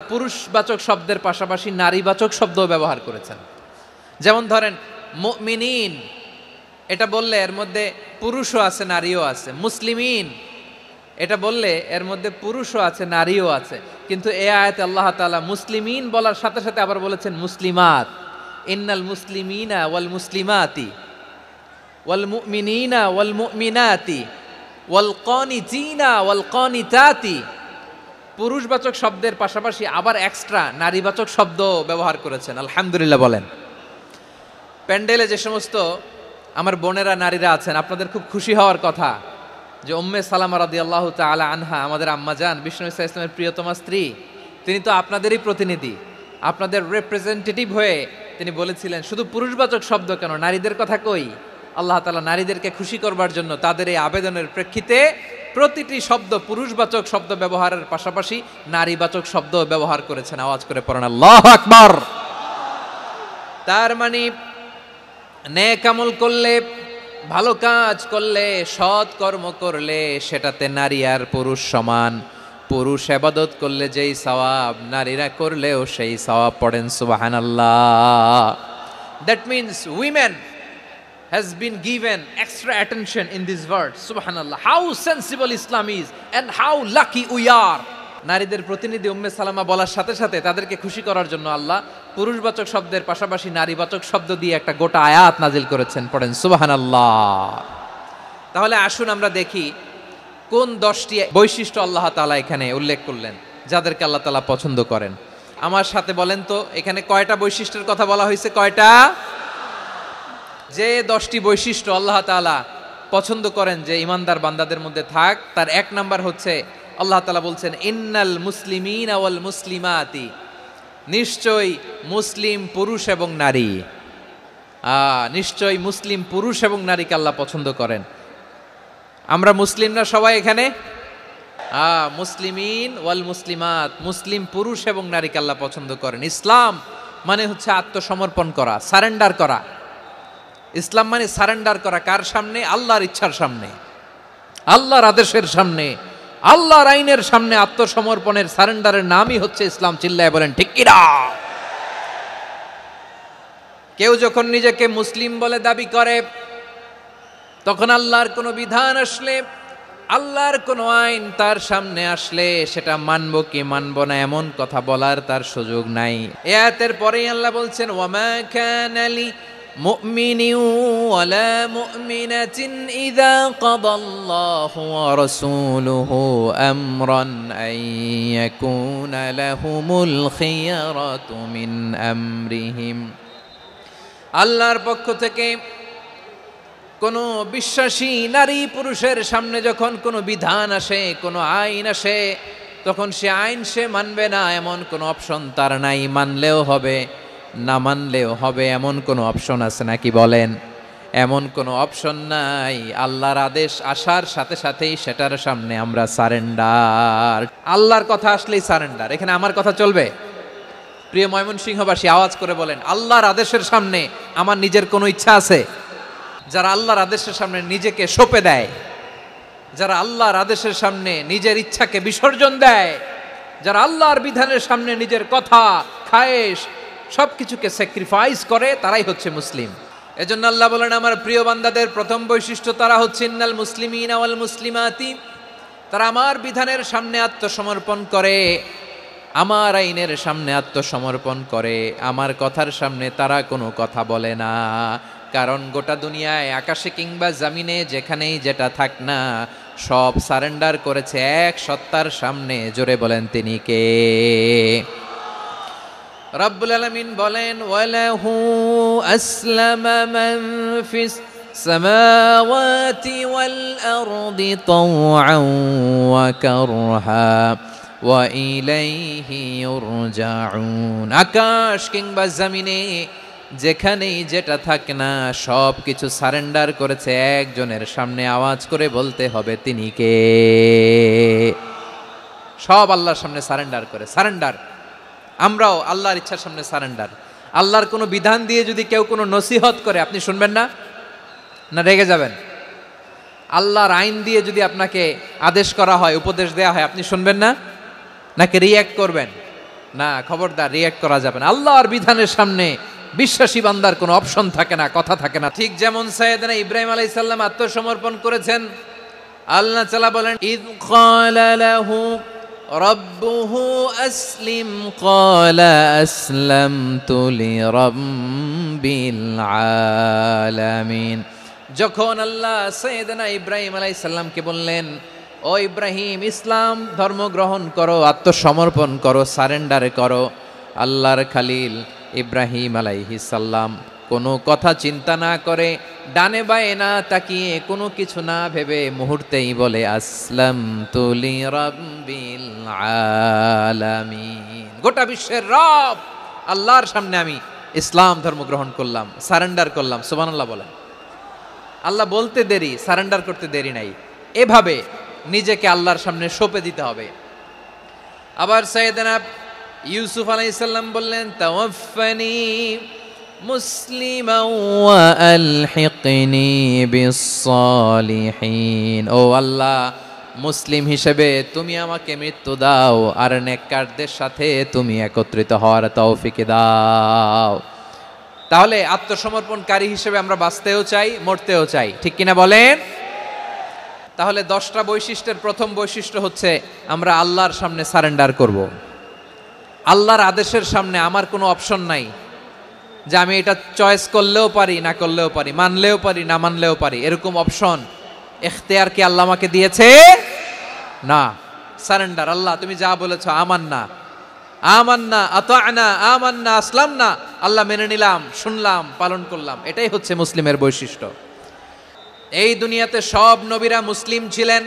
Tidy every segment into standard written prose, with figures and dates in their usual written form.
পুরুষবাচক শব্দের পাশাপাশি নারীবাচক শব্দও ব্যবহার করেছেন। যেমন ধরেন মুমিনিন, এটা বললে এর মধ্যে পুরুষও আছে নারীও আছে। মুসলিমিন, এটা বললে এর মধ্যে পুরুষও আছে নারীও আছে। কিন্তু এ আয়াতে আল্লাহ তাআলা মুসলিমিন বলার সাথে সাথে আবার বলেছেন মুসলিমাত। ইন্নাল মুসলিমিনা ওয়াল মুসলিমাতি ওয়াল মুমিনিনা ওয়াল মুমিনাতি ওয়াল কানিতিনা ওয়াল কানিতাতি। পুরুষবাচক শব্দের পাশাপাশি আবার এক্সট্রা নারীবাচক শব্দ ব্যবহার করেছেন। আলহামদুলিল্লাহ বলেন। প্যান্ডেলে যে সমস্ত আমার বোনেরা নারীরা আছেন, আপনাদের খুব খুশি হওয়ার কথা যে উম্মে সালামা রাদিয়াল্লাহু তাআলা আনহা, আমাদের আম্মাজান বিষ্ণু ইসা ইসলামের প্রিয়তমা স্ত্রী, তিনি তো আপনাদেরই প্রতিনিধি, আপনাদের রিপ্রেজেন্টেটিভ হয়ে তিনি বলেছিলেন শুধু পুরুষবাচক শব্দ কেন, নারীদের কথা কই। আল্লাহ তাআলা নারীদেরকে খুশি করবার জন্য তাদের এই আবেদনের প্রেক্ষিতে প্রতিটি শব্দ পুরুষবাচক শব্দ ব্যবহারের পাশাপাশি নারীবাচক শব্দ ব্যবহার করেছেন। আওয়াজ করে পড়েন আল্লাহু আকবার। তার মানে নেক আমল করলে, ভালো কাজ করলে, সৎ কর্ম করলে সেটাতে নারী আর পুরুষ সমান। পুরুষ ইবাদত করলে যেই সওয়াব, নারীরা করলেও সেই সওয়াব। পড়েন সুবহানাল্লাহ। That means women has been given extra attention in this word. Subhanallah, how sensible Islam is and how lucky we are. নারীদের প্রতিনিধি উম্মে সালামা বলার সাথে সাথে তাদেরকে খুশি করার জন্য আল্লাহ পুরুষবাচক শব্দের পাশাপাশি নারীবাচক শব্দ দিয়ে একটা গোটা আয়াত নাজিল করেছেন। পড়েন সুবহানাল্লাহ। তাহলে আসুন আমরা দেখি কোন 10টি বৈশিষ্ট্য আল্লাহ তাআলা এখানে উল্লেখ করলেন যাদেরকে আল্লাহ তাআলা পছন্দ করেন। আমার সাথে বলেন তো, এখানে কয়টা বৈশিষ্ট্যের কথা বলা হয়েছে? কয়টা? যে 10টি বৈশিষ্ট্য আল্লাহ তাআলা পছন্দ করেন যে ইমানদার বান্দাদের মধ্যে থাক, তার 1 নাম্বার হচ্ছে আল্লাহ তাআলা বলছেন ইন্নাল মুসলিমিনা ওয়াল মুসলিমাতি, নিশ্চয়ই মুসলিম পুরুষ এবং নারী। নিশ্চয়ই মুসলিম পুরুষ এবং নারীকে আল্লাহ পছন্দ করেন। আমরা মুসলিম না সবাই এখানে? মুসলিমিন ওয়াল মুসলিমাত, মুসলিম পুরুষ এবং নারীকে আল্লাহ পছন্দ করেন। ইসলাম মানে হচ্ছে আত্মসমর্পণ করা, সারেন্ডার করা। ইসলাম মানে সারেন্ডার করা কার সামনে? আল্লাহর ইচ্ছার সামনে, আল্লাহর আদেশের সামনে, আল্লাহর আইনের সামনে আত্মসমর্পণের সারেন্ডারের নামই হচ্ছে ইসলাম। চিল্লায় বলেন ঠিক কিনা? কেউ যখন নিজেকে মুসলিম বলে দাবি করে, তখন আল্লাহর কোনো বিধান আসলে, আল্লাহর কোনো আইন তার সামনে আসলে সেটা মানবো কি মানবো না এমন কথা বলার তার সুযোগ নাই। এই আয়াতের পরেই আল্লাহ বলছেন ওয়ামা কানা লি মুমিনিন ওয়ালা মুমিনাতিন ইযা কাদাল্লাহু ওয়া রাসূলুহু আমরান আন ইয়াকুনা লাহুমুল খিয়ারাতু মিন আমরিহিম। আল্লাহর পক্ষ থেকে কোনো বিশ্বাসী নারী পুরুষের সামনে যখন কোনো বিধান আসে, কোনো আইন আসে, তখন সে আইন সে মানবে না এমন কোনো অপশন তার নাই। মানলেও হবে, না মানলেও হবে এমন কোনো অপশন আছে নাকি বলেন? এমন কোনো অপশন নাই। আল্লাহর আদেশ আসার সাথে সাথেই সেটার সামনে আমরা সারেন্ডার। আল্লাহর কথা আসলেই সারেন্ডার। এখানে আমার কথা চলবে? প্রিয় ময়মনসিংহবাসী, আওয়াজ করে বলেন আল্লাহর আদেশের সামনে আমার নিজের কোনো ইচ্ছা আছে? যারা আল্লাহর আদেশের সামনে নিজেকে সঁপে দেয়, যারা আল্লাহর আদেশের সামনে নিজের ইচ্ছাকে বিসর্জন দেয়, যারা আল্লাহর বিধানের সামনে নিজের কথা, খায়েশ সবকিছুকে স্যাক্রিফাইস করে, তারাই হচ্ছে মুসলিম। এজন্য আল্লাহ বলেন আমার প্রিয় বান্দাদের প্রথম বৈশিষ্ট্য তারা হচ্ছে ইন্নাল মুসলিমিনা ওয়াল মুসলিমাতি, তারা আমার বিধানের সামনে আত্মসমর্পণ করে, আমার আইনের সামনে আত্মসমর্পণ করে, আমার কথার সামনে তারা কোনো কথা বলে না। কারণ গোটা দুনিয়ায় আকাশে কিংবা জমিনে যেখানেই যেটা থাক না, সব সারেন্ডার করেছে এক সত্তার সামনে। জোরে বলেন তিনি কে? রব্বুল আলামিন বলেন ওয়ালাহু আসলামা মান ফিস সামাওয়াতি ওয়াল আরদি তাওআন ওয়া কারহা ওয়া ইলাইহি ইউরজাউন। আকাশ কিংবা জমিনে যেখানেই যেটা থাকে না, সব কিছু সারেন্ডার করেছে একজনের সামনে। আওয়াজ করে বলতে হবে তিনি কে? সব আল্লাহর সামনে সারেন্ডার করে। সারেন্ডার। আমরাও আল্লাহর ইচ্ছার সামনে সারেন্ডার। আল্লাহর কোনো বিধান দিয়ে যদি কেউ কোনো নসিহত করে, আপনি শুনবেন না? না রেগে যাবেন? আল্লাহর আইন দিয়ে যদি আপনাকে আদেশ করা হয়, উপদেশ দেয়া হয়, আপনি শুনবেন না নাকি রিঅ্যাক্ট করবেন? না, খবরদার, রিয়্যাক্ট করা যাবে না। আল্লাহর বিধানের সামনে বিশ্বাসী বান্দার কোনো অপশন থাকে না, কথা থাকে না। ঠিক যেমন সাইয়েদনা ইব্রাহিম আলাইহিস সালাম আত্মসমর্পণ করেছেন, আল্লাহ তাআলা বলেন, ইয ক্বালা লাহু রাব্বুহু আসলিম ক্বালা আসলামতু লিরাব্বিল আলামিন। যখন আল্লাহ সাইয়েদনা ইব্রাহিম আলাইহিস সালামকে বললেন, ও ইব্রাহিম, ইসলাম ধর্ম গ্রহণ করো, আত্মসমর্পণ করো, সারেন্ডার করো, আল্লাহর খালিল ইব্রাহিম আলাইহিস সালাম কোনো কথা চিন্তা না করে, ডানে বায়ে না তাকিয়ে, কোনো কিছু না ভেবে মুহূর্তেই বলে, আসলামতু লিরাব্বিল আলামিন। গোটা বিশ্বের রব আল্লাহর সামনে আমি ইসলাম ধর্ম গ্রহণ করলাম, সারেন্ডার করলাম। সুবহানাল্লাহ বলেন। আল্লাহ বলতে দেরি, সারেন্ডার করতে দেরি নাই। এভাবে নিজেকে আল্লাহর সামনে সঁপে দিতে হবে। আবার সাইয়েদনা ইউসুফ আলাইহিস সালাম বললেন, তাওয়াফফানি মুসলিমান ওয়া আলহিকনি বিস-সালিহিন। ও আল্লাহ, মুসলিম হিসেবে তুমি আমাকে মৃত্যু দাও, আর নেককারদের সাথে তুমি একত্রিত হওয়ার তৌফিক দাও। তাহলে আত্মসমর্পণকারী হিসেবে আমরা বাঁচতেও চাই, মরতেও চাই, ঠিক কিনা বলেন? তাহলে 10টা বৈশিষ্ট্যের প্রথম বৈশিষ্ট্য হচ্ছে আমরা আল্লাহর সামনে সারেন্ডার করব। আল্লাহর আদেশের সামনে আমার কোনো অপশন নাই যে আমি এটা চয়েস করলেও পারি, না করলেও পারি, মানলেও পারি, না মানলেও পারি, এরকম অপশন এখতিয়ার কি আল্লাহ আমাকে দিয়েছে? না। সারেন্ডার। আল্লাহ তুমি যা বলেছো, আমান্না আমান্না আতা'না আমান্না আসলামনা, আল্লাহ মেনে নিলাম, শুনলাম, পালন করলাম। এটাই হচ্ছে মুসলিমের বৈশিষ্ট্য। এই দুনিয়াতে সব নবীরা মুসলিম ছিলেন।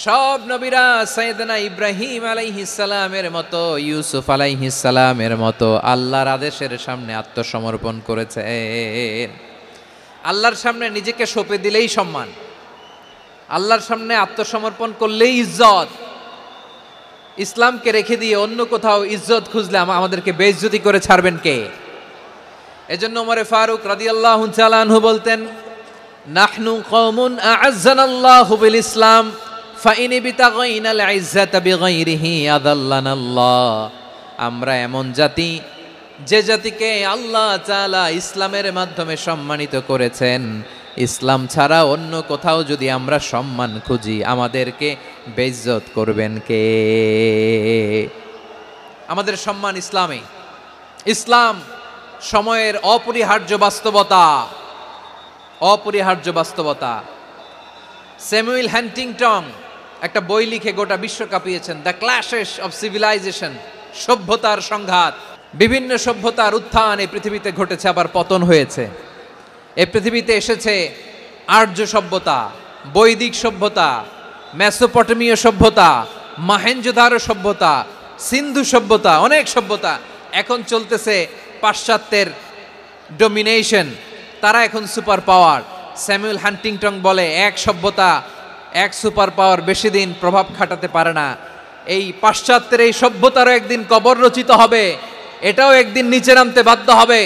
সব নবীরা সাইয়েদনা ইব্রাহিম আলাইহিস সালামের মতো, ইউসুফ আলাইহিস সালামের মতো আল্লাহর আদেশের সামনে আত্মসমর্পণ করেছেন। আল্লাহর সামনে নিজেকে সঁপে দিলেই সম্মান, আল্লাহর সামনে আত্মসমর্পণ করলেই ইজ্জত। ইসলামকে রেখে দিয়ে অন্য কোথাও ইজ্জত খুঁজলে আমাদেরকে বেইজ্জতি করে ছাড়বেন কে? এজন্য ওমরে ফারুক রাদিয়াল্লাহু তাআলা আনহু বলতেন, নাহনু কওমুন আ'আজ্জানাল্লাহু বিল ইসলাম ফাইন বিতাগাইনাল ইজ্জাতা বিগাইরিহি আযাল্লানাল্লাহ। আমরা এমন জাতি, যে জাতিকে আল্লাহ তাআলা ইসলামের মাধ্যমে সম্মানিত করেছেন, ইসলাম ছাড়া অন্য কোথাও যদি আমরা সম্মান খুঁজি, আমাদেরকে বেইজ্জত করবেন কে? আমাদের সম্মান ইসলামে। ইসলাম সময়ের অপরিহার্য বাস্তবতা, অপরিহার্য বাস্তবতা। স্যামুয়েল হ্যান্টিংটন একটা বই লিখে গোটা বিশ্ব কাঁপিয়েছেন, দ্য ক্ল্যাশেস অফ সিভিলাইজেশন, সভ্যতার সংঘাত। বিভিন্ন সভ্যতার উত্থান এই পৃথিবীতে ঘটেছে, আবার পতন হয়েছে। এই পৃথিবীতে এসেছে আর্য সভ্যতা, বৈদিক সভ্যতা, মেসোপটেমীয় সভ্যতা, মহেঞ্জোদারো সভ্যতা, সিন্ধু সভ্যতা, অনেক সভ্যতা। এখন চলতেছে পাশ্চাত্যের ডমিনেশন, তারা এখন সুপার পাওয়ার। স্যামুয়েল হ্যান্টিংটন বলে, এক সভ্যতা, এক সুপার পাওয়ার বেশি দিন প্রভাব খাটাতে পারে না। এই পাশ্চাত্যের এই সভ্যতারও একদিন কবর রচিত হবে, এটাও একদিন নিচে নামতে বাধ্য হবে।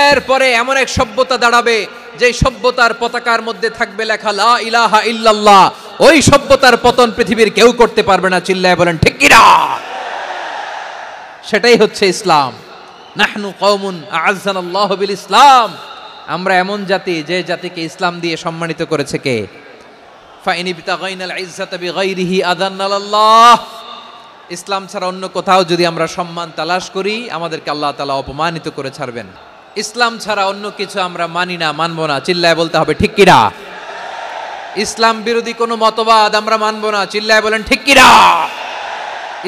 এরপরে এমন এক সভ্যতা দাঁড়াবে, যে সভ্যতার পতাকার মধ্যে থাকবে লেখা লা ইলাহা ইল্লাল্লাহ। ওই সভ্যতার পতন পৃথিবীর কেউ করতে পারবে না। চিল্লায় বলেন ঠিক কিনা? সেটাই হচ্ছে ইসলাম। নাহনু কওমুন আ'আজ্জানাল্লাহু বিল ইসলাম। আমরা এমন জাতি, যে জাতিকে ইসলাম দিয়ে সম্মানিত করেছে কে? ফাইন বিতাগাইনাল ইজ্জাতা বিগাইরিহি আযাল্লানাল্লাহ। ইসলাম ছাড়া অন্য কোথাও যদি আমরা সম্মান তালাশ করি, আমাদেরকে আল্লাহ তাআলা অপমানিত করে ছাড়বেন। ইসলাম ছাড়া অন্য কিছু আমরা মানি না, মানবো না। চিল্লায় বলতে হবে ঠিক কিনা? ইসলাম বিরোধী কোনো মতবাদ আমরা মানবো না। চিল্লায় বলেন ঠিক কিনা?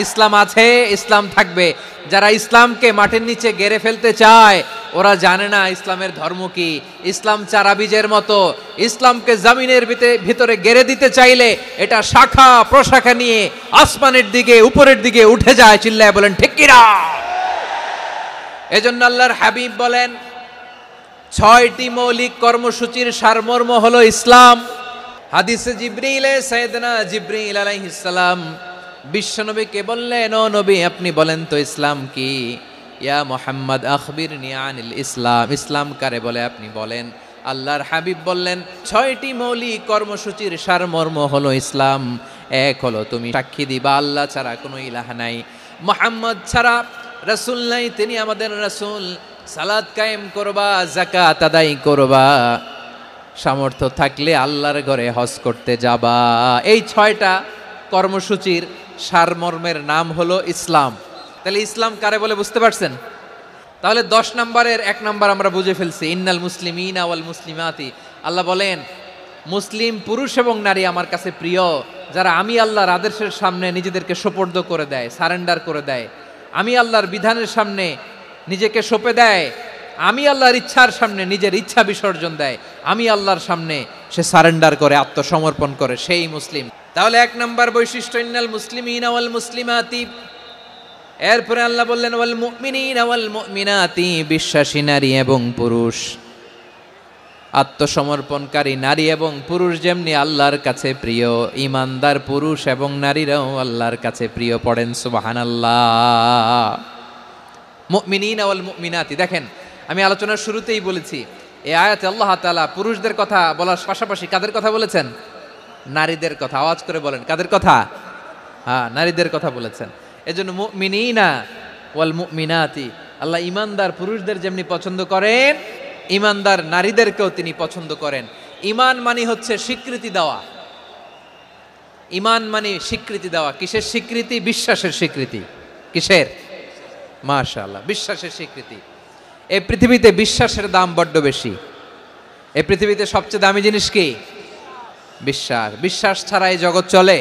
ইসলাম আছে, ইসলাম থাকবে। যারা ইসলামকে মাটির নিচে গেড়ে ফেলতে চায়, ওরা জানে না ইসলামের ধর্ম কি। ইসলাম চারা বীজের মতো, ইসলামকে জমিনের ভিতরে গেড়ে দিতে চাইলে এটা শাখা প্রশাখা নিয়ে আসমানের দিকে, উপরের দিকে উঠে যায়। চিল্লায় বলেন ঠিক কিনা? এজন্য আল্লাহর হাবিব বলেন, 6টি মৌলিক কর্মসূচির সারমর্ম হলো ইসলাম। হাদিসে জিবরিলে সাইয়েদনা জিবরিল আলাইহিস সালাম বিশ্বনবীকে বললেন, ও নবী, আপনি বলেন তো ইসলাম কি? ইয়া মুহাম্মদ আখবিরনি আনিল ইসলাম। ইসলাম কারে বলে আপনি বলেন। আল্লাহর হাবিব বললেন, 6টি মৌলিক কর্মসূচির সারমর্ম হলো ইসলাম। এক হলো তুমি সাক্ষী দিবা আল্লাহ ছাড়া কোনো ইলাহ নাই। মুহাম্মদ ছাড়া রাসূল নাই, তিনি আমাদের রাসূল। সালাত কায়েম করবা, যাকাত আদায় করবা, সামর্থ্য থাকলে আল্লাহর ঘরে হজ করতে যাবা। এই 6টা কর্মসূচির সারমর্মের নাম হলো ইসলাম। তাহলে ইসলাম কারে বলে বুঝতে পারছেন? তাহলে 10 নম্বরের 1 নম্বর আমরা বুঝে ফেলছি, ইন্নাল মুসলিমিনা ওয়াল মুসলিমাতি। আল্লাহ বলেন মুসলিম পুরুষ এবং নারী আমার কাছে প্রিয়, যারা আমি আল্লাহর আদেশের সামনে নিজেদেরকে সোপর্দ করে দেয়, সারেন্ডার করে দেয়, আমি আল্লাহর বিধানের সামনে নিজেকে সঁপে দেয়, আমি আল্লাহর ইচ্ছার সামনে নিজের ইচ্ছা বিসর্জন দেয়, আমি আল্লাহর সামনে সে সারেন্ডার করে, আত্মসমর্পণ করে, সেই মুসলিম। তাহলে 1 নম্বর বৈশিষ্ট্য ইন্নাল মুসলিমিনা ওয়াল মুসলিমাতি। এরপরে আল্লাহ বললেন ওয়াল মুমিনিনা ওয়াল মুমিনাতি, বিশ্বাসী নারী এবং পুরুষ। আত্মসমর্পণকারী নারী এবং পুরুষ যেমনি আল্লাহর কাছে প্রিয়, ইমানদার পুরুষ এবং নারীরাও আল্লাহর কাছে প্রিয়। পড়েন সুবহানাল্লাহ। মুমিনিনা ওয়াল মুমিনাতি। দেখেন, আমি আলোচনার শুরুতেই বলেছি এই আয়াতে আল্লাহ তাআলা পুরুষদের কথা বলার পাশাপাশি কাদের কথা বলেছেন? নারীদের কথা। আওয়াজ করে বলেন, কাদের কথা? হ্যাঁ, নারীদের কথা বলেছেন। এজন্য মুমিনিনা ওয়াল মুমিনাতি, আল্লাহ ইমানদার পুরুষদের যেমনি পছন্দ করেন, ইমানদার নারীদেরকেও তিনি পছন্দ করেন। ঈমান মানে হচ্ছে স্বীকৃতি দেওয়া। ঈমান মানে স্বীকৃতি দেওয়া। কিসের স্বীকৃতি? বিশ্বাসের স্বীকৃতি। কিসের? মাশাআল্লাহ, বিশ্বাসের স্বীকৃতি। এই পৃথিবীতে বিশ্বাসের দাম বড্ড বেশি। এই পৃথিবীতে সবচেয়ে দামি জিনিস কি? বিশ্বাস। বিশ্বাস ছাড়া এই জগৎ চলে?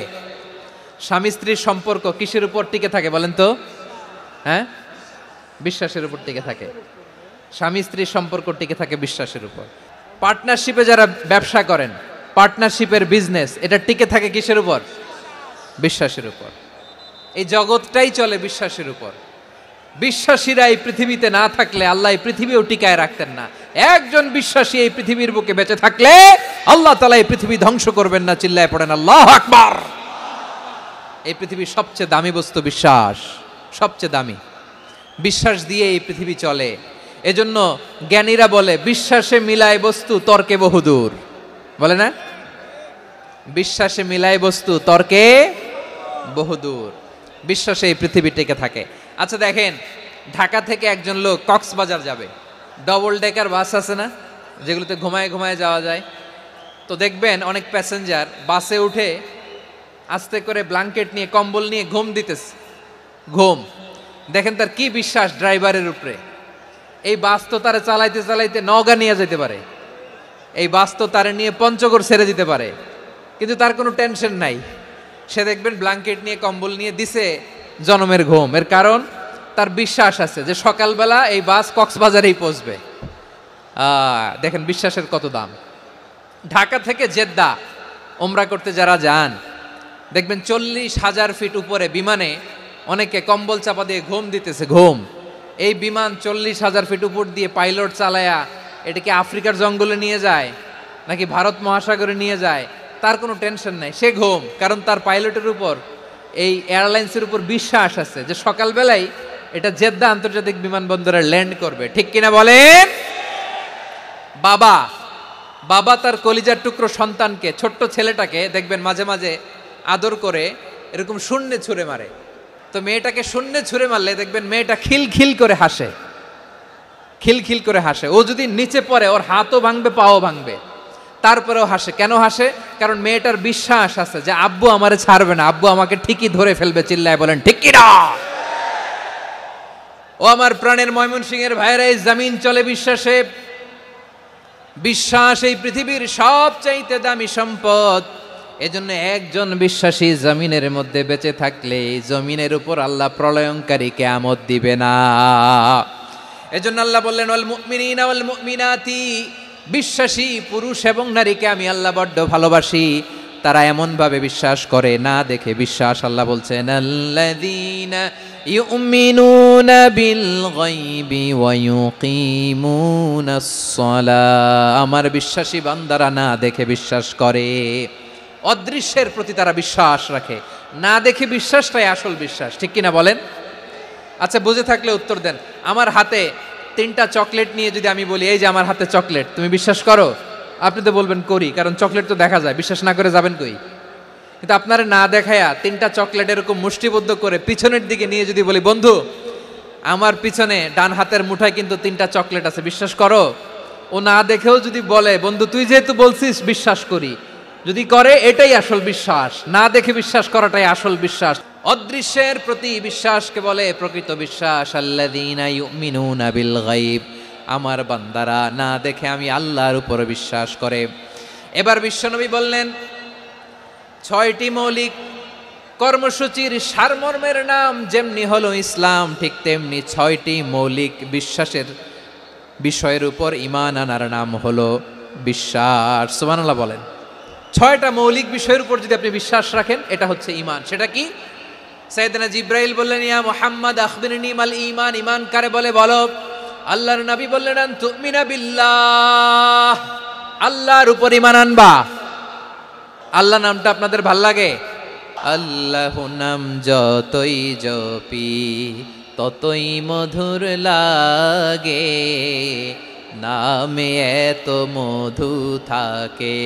স্বামী স্ত্রীর সম্পর্ক কিসের উপর টিকে থাকে বলেন তো? হ্যাঁ, বিশ্বাসের উপর টিকে থাকে। স্বামী স্ত্রীর সম্পর্ক টিকে থাকে বিশ্বাসের উপর। পার্টনারশিপে যারা ব্যবসা করেন, পার্টনারশিপের বিজনেস, এটা টিকে থাকে কিসের উপর? বিশ্বাসের উপর। এই জগৎটাই চলে বিশ্বাসের উপর। বিশ্বাসীরা এই পৃথিবীতে না থাকলে আল্লাহ এই পৃথিবীও টিকায় রাখতেন না। একজন বিশ্বাসী এই পৃথিবীর বুকে বেঁচে থাকলে আল্লাহ তাআলা এই পৃথিবী ধ্বংস করবেন না। চিল্লায় পড়েন আল্লাহু আকবার। এই পৃথিবীর সবচেয়ে দামি বস্তু বিশ্বাস, সবচেয়ে দামি। বিশ্বাস দিয়ে এই পৃথিবী চলে। এজন্য জ্ঞানীরা বলে বিশ্বাসে মিলায় বস্তু, তর্কে বহুদূর। বলে না? বিশ্বাসে মিলায় বস্তু, তর্কে বহুদূর। বিশ্বাসে এই পৃথিবী টিকে থাকে। আচ্ছা দেখেন, ঢাকা থেকে একজন লোক কক্সবাজার যাবে, ডবল ডেকার বাস আছে না, যেগুলোতে ঘুমায় ঘুমায় যাওয়া যায়। তো দেখবেন অনেক প্যাসেঞ্জার বাসে উঠে আস্তে করে ব্ল্যাঙ্কেট নিয়ে, কম্বল নিয়ে ঘুম দিতেছে। ঘুম দেখেন তার কি বিশ্বাস ড্রাইভারের উপরে। এই বাস তো তারা চালাইতে চালাইতে নওগাঁ নিয়ে যেতে পারে, এই বাস তো তারা নিয়ে পঞ্চগড় ছেড়ে দিতে পারে, কিন্তু তার কোনো টেনশন নাই। সে দেখবেন ব্ল্যাঙ্কেট নিয়ে, কম্বল নিয়ে দিছে জনমের ঘুম। এর কারণ তার বিশ্বাস আছে যে সকালবেলা এই বাস কক্সবাজারেই পৌঁছবে। দেখেন বিশ্বাসের কত দাম। ঢাকা থেকে জেদ্দা ওমরা করতে যারা যান, দেখবেন 40,000 ফিট উপরে বিমানে অনেকে কম্বল চাপা দিয়ে ঘুম দিতেছে। ঘুম। এই বিমান 40,000 ফিট উপর দিয়ে পাইলট চালায়া এটাকে আফ্রিকার জঙ্গলে নিয়ে যায় নাকি ভারত মহাসাগরে নিয়ে যায়, তার কোনো টেনশন নাই। সে ঘুম, কারণ তার পাইলটের উপর, এই এয়ারলাইন্সের উপর বিশ্বাস আছে যে সকালবেলায় এটা জেদ্দা আন্তর্জাতিক বিমানবন্দরে ল্যান্ড করবে। ঠিক কিনা বলেন? বাবা বাবা তার কলিজার টুকরো সন্তানকে, ছোট্ট ছেলেটাকে দেখবেন মাঝে মাঝে আদর করে এরকম শূন্যে ছুঁড়ে মারে। তো মেয়েটাকে শূন্যে ছুঁড়ে মারলে দেখবেন মেয়েটা খিলখিল করে হাসে, খিলখিল করে হাসে। ও যদি নিচে পড়ে ওর হাতও ভাঙবে, পাও ভাঙবে, তারপরেও হাসে। কেন হাসে? কারণ মেয়েটার বিশ্বাস আছে যে আব্বু আমারে ছাড়বে না, আব্বু আমাকে ঠিকই ধরে ফেলবে। চিল্লায় বলেন ঠিক কি না? ও আমার প্রাণের ময়মনসিংহের ভাইরা, এই জমিন চলে বিশ্বাসে। বিশ্বাস এই পৃথিবীর সবচাইতে দামি সম্পদ। এজন্য একজন বিশ্বাসী জমিনের মধ্যে বেঁচে থাকলে এই জমিনের উপর আল্লাহ প্রলয়ঙ্কারী কিয়ামত দিবে না। এজন্য আল্লাহ বললেন ওয়াল মুমিনিনা ওয়াল মুমিনাতি, বিশ্বাসী পুরুষ এবং নারীকে আমি আল্লাহ বড্ড ভালোবাসি। তারা এমন ভাবে বিশ্বাস করে, না দেখে বিশ্বাস। আল্লাহ বলছেন আল্লাযীনা ইউমিনুনা বিল গায়বি ওয়া ইউকিমুনাস সালাহ। আমার বিশ্বাসী বান্দারা না দেখে বিশ্বাস করে। অদৃশ্যের প্রতি তারা বিশ্বাস রাখে, না দেখে বিশ্বাসটাই আসল বিশ্বাস। ঠিক কিনা বলেন? আচ্ছা, বুঝে থাকলে উত্তর দেন। আমার হাতে 3টা চকলেট নিয়ে যদি আমি বলি এই যে আমার হাতে চকলেট, তুমি বিশ্বাস করো? আপনি তো বলবেন করি, কারণ চকলেট তো দেখা যায়। বিশ্বাস না করে যাবেন কই? কিন্তু আপনারা না দেখায়া 3টা চকলেট এরকম মুষ্টিবদ্ধ করে পিছনের দিকে নিয়ে যদি বলি, বন্ধু আমার পিছনে ডান হাতের মুঠায় কিন্তু 3টা চকলেট আছে, বিশ্বাস করো? ও না দেখেও যদি বলে, বন্ধু তুই যেহেতু বলছিস বিশ্বাস করি, যদি করে এটাই আসল বিশ্বাস, না দেখে বিশ্বাস করাটাই আসল বিশ্বাস। অদৃশ্যের প্রতি বিশ্বাসকে বলে প্রকৃত বিশ্বাস। আল্লাযীনা ইউমিনুনা বিল গায়ব, আমার বান্দারা না দেখে আমি আল্লাহর উপর বিশ্বাস করে। এবার বিশ্বনবী বললেন 6টি মৌলিক কর্মসূচির সারমর্মের নাম যেমনি হলো ইসলাম, ঠিক তেমনি 6টি মৌলিক বিশ্বাসের বিষয়ের উপর ঈমান আনার নাম হলো বিশ্বাস। সুবহানাল্লাহ বলেন। 6টা মৌলিক বিষয়ের উপর যদি আপনি বিশ্বাস রাখেন, এটা হচ্ছে ঈমান। সেটা কি? সাইয়েদনা জিবরাইল বললেন, ইয়া মুহাম্মদ আখবিরনি মাল ঈমান, ঈমান কারে বলে বলো। আল্লাহর নবী বললেন, আন তুমিনা বিল্লাহ, আল্লাহর উপর ঈমান আনবা। আল্লাহ নামটা আপনাদের ভাল লাগে? আল্লাহ নাম যতই জপি ততই মধুর লাগে, নামে এত মধু থাকে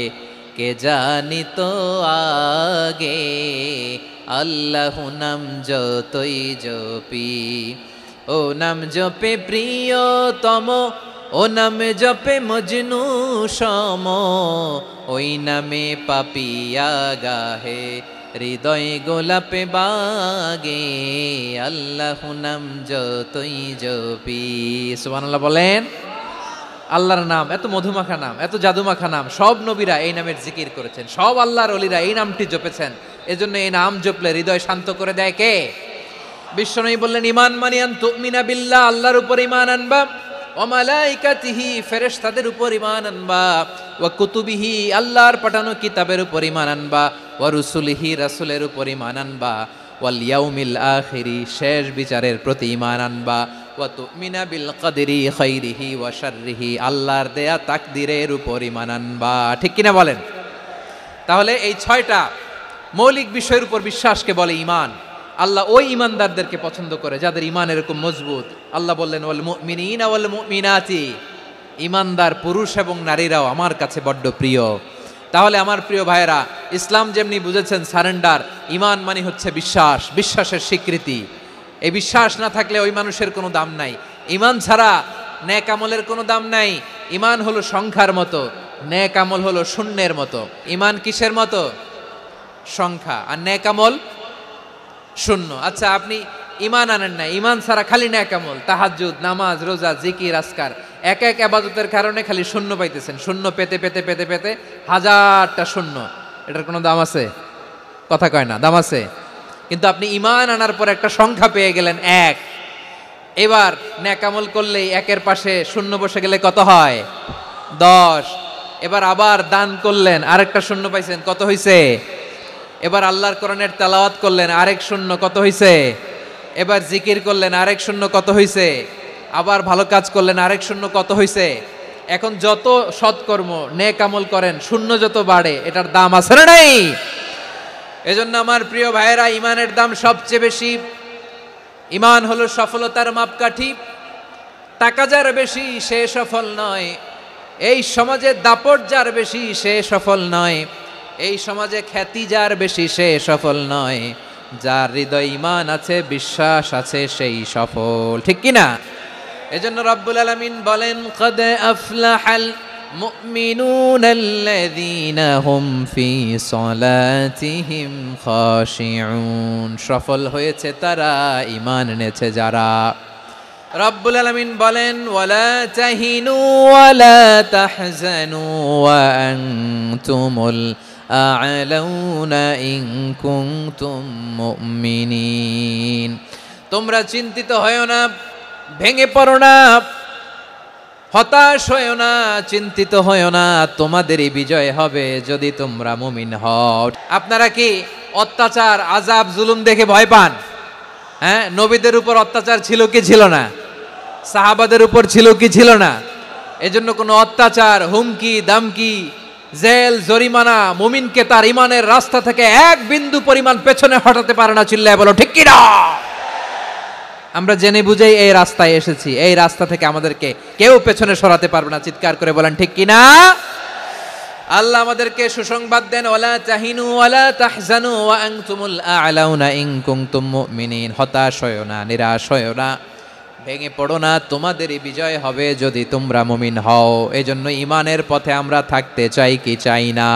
কে জানি তো আগে। আল্লাহ নাম যতই জপি, ও নাম জপে প্রিয়তম, ও নামে জপে মজনু সম, ওই নামে পাপিয়া গাহে হৃদয় গোলাপে বাগে। আল্লাহ নাম যতই জপি। সুবহানাল্লাহ বলেন। আল্লাহর নাম এত মধুমাখা নাম, এত জাদুমাখা নাম, সব নবীরা এই নামের জিকির করেছেন, সব আল্লাহর ওলিরা এই নামটি জপেছেন। এজন্য এই নাম জপলে হৃদয় শান্ত করে দেয় কে? বিশ্বনবী বললেন, ঈমান মানে আন তুমিনা বিল্লাহ, আল্লাহর উপর ঈমান আনবা, ওয়া মালাইকাতিহি, ফেরেশতাদের উপর ঈমান আনবা, ওয়া কুতুবিহি, আল্লাহর পাঠানো কিতাবের উপর ঈমান আনবা, ওয়া রুসুলিহি, রাসূলের উপর ঈমান আনবা, ওয়াল ইয়াউমিল আখিরি, শেষ বিচারের প্রতি ঈমান আনবা, ওয়া তুমিনা বিল কদরি খাইরিহি ওয়া শাররিহি, আল্লাহর দেয়া তাকদীরের উপর ঈমান আনবা। ঠিক কিনা বলেন? তাহলে এই 6টা মৌলিক বিষয়ের উপর বিশ্বাসকে বলে ঈমান। আল্লাহ ওই ঈমানদারদেরকে পছন্দ করে যাদের ঈমান এরকম মজবুত। আল্লাহ বললেন, ওয়াল মুমিনিনা ওয়াল মুমিনাতি, ঈমানদার পুরুষ এবং নারীরাও আমার কাছে বড্ড প্রিয়। তাহলে আমার প্রিয় ভাইয়েরা, ইসলাম যেমনি বুঝেছেন সারেন্ডার, ঈমান মানে হচ্ছে বিশ্বাস, বিশ্বাসের স্বীকৃতি। এই বিশ্বাস না থাকলে ওই মানুষের কোনো দাম নাই। ঈমান ছাড়া নেক আমলের কোনো দাম নাই। ঈমান হলো সংখ্যার মতো, নেক আমল হলো শূন্যের মতো। ঈমান কিসের মতো? সংখ্যা। আর নেক আমল শূন্য। আচ্ছা, আপনি ঈমান আনেন না, ঈমান ছাড়া খালি নেক আমল, তাহাজ্জুদ, নামাজ, রোজা, জিকির, আজকার, এক এক ইবাদতের কারণে খালি শূন্য পাইতেছেন। শূন্য পেতে পেতে পেতে পেতে হাজারটা শূন্য। এটার কোনো দাম আছে? কথা কয় না, দাম আছে। কিন্তু আপনি ঈমান আনার পর একটা সংখ্যা পেয়ে গেলেন, 1। এবার নেক আমল করলেই একের পাশে শূন্য বসে গেলে কত হয়? 10। এবার আবার দান করলেন, আরেকটা শূন্য পাইছেন, কত হইছে? এবার আল্লাহর কোরআনের তেলাওয়াত করলেন, আরেক শূন্য, কত হইছে? এবার জিকির করলেন, আরেক শূন্য, কত হইছে? আবার ভালো কাজ করলেন, আরেক শূন্য, কত হইছে? এখন যত সৎকর্ম নেক আমল করেন, শূন্য যত বাড়ে, এটার দাম আছে না নাই? এজন্য আমার প্রিয় ভাইয়েরা, ঈমানের দাম সবচেয়ে বেশি। ঈমান হলো সফলতার মাপকাঠি। টাকা যার বেশি সে সফল নয়, এই সমাজে দাপট যার বেশি সে সফল নয়, এই সমাজে খ্যাতি যার বেশি সে সফল নয়, যার হৃদয় ঈমান আছে, বিশ্বাস আছে, সেই সফল। ঠিক কিনা? এজন্য রব্বুল আলামিন বলেন, কদ আফলাহাল মুমিনুনাল্লাযীনা হুম ফি সলাতিহিম খাশিউন, সফল হয়েছে তারা, ঈমান এনেছে যারা। রব্বুল আলামিন বলেন, ওয়ালা তাহিনু ওয়ালা তাহজানু ওয়া আনতুমুল আ'লাউনা ইন কুনতুম মুমিনিন, তোমরা চিন্তিত হয়ো না, ভেঙে পড়ো না, হতাশ হয়ো না, চিন্তিত হয়ো না, তোমাদেরই বিজয় হবে যদি তোমরা মুমিন হও। আপনারা কি অত্যাচার, আযাব, জুলুম দেখে ভয় পান? হ্যাঁ, নবীদের উপর অত্যাচার ছিল কি ছিল না? সাহাবাদের উপর ছিল কি ছিল না? এজন্য কোনো অত্যাচার, হুমকি, দামকি, জেল, জরিমানা মুমিনকে তার ঈমানের রাস্তা থেকে এক বিন্দু পরিমাণ পেছনে হটাতে পারে না। চিল্লায় বলো ঠিক কি না? আমরা জেনে বুঝেই এই রাস্তায় এসেছি, এই রাস্তা থেকে আমাদেরকে কেউ পেছনে সরাতে পারবে না। চিৎকার করে বলেন ঠিক কি না? আল্লাহ আমাদেরকে সুসংবাদ দেন, ওয়ালা তাহিনু ওয়ালা তাহজানু ওয়া আনতুমুল আ'লাউনা ইন কুনতুম মুমিনিন। হতাশ হয়ো না, নিরাশ হয়ো না, ভেঙে পড়ো না, তোমাদেরই বিজয় হবে যদি তোমরা মুমিন হও। এজন্য ঈমানের পথে আমরা থাকতে চাই কি চাই না?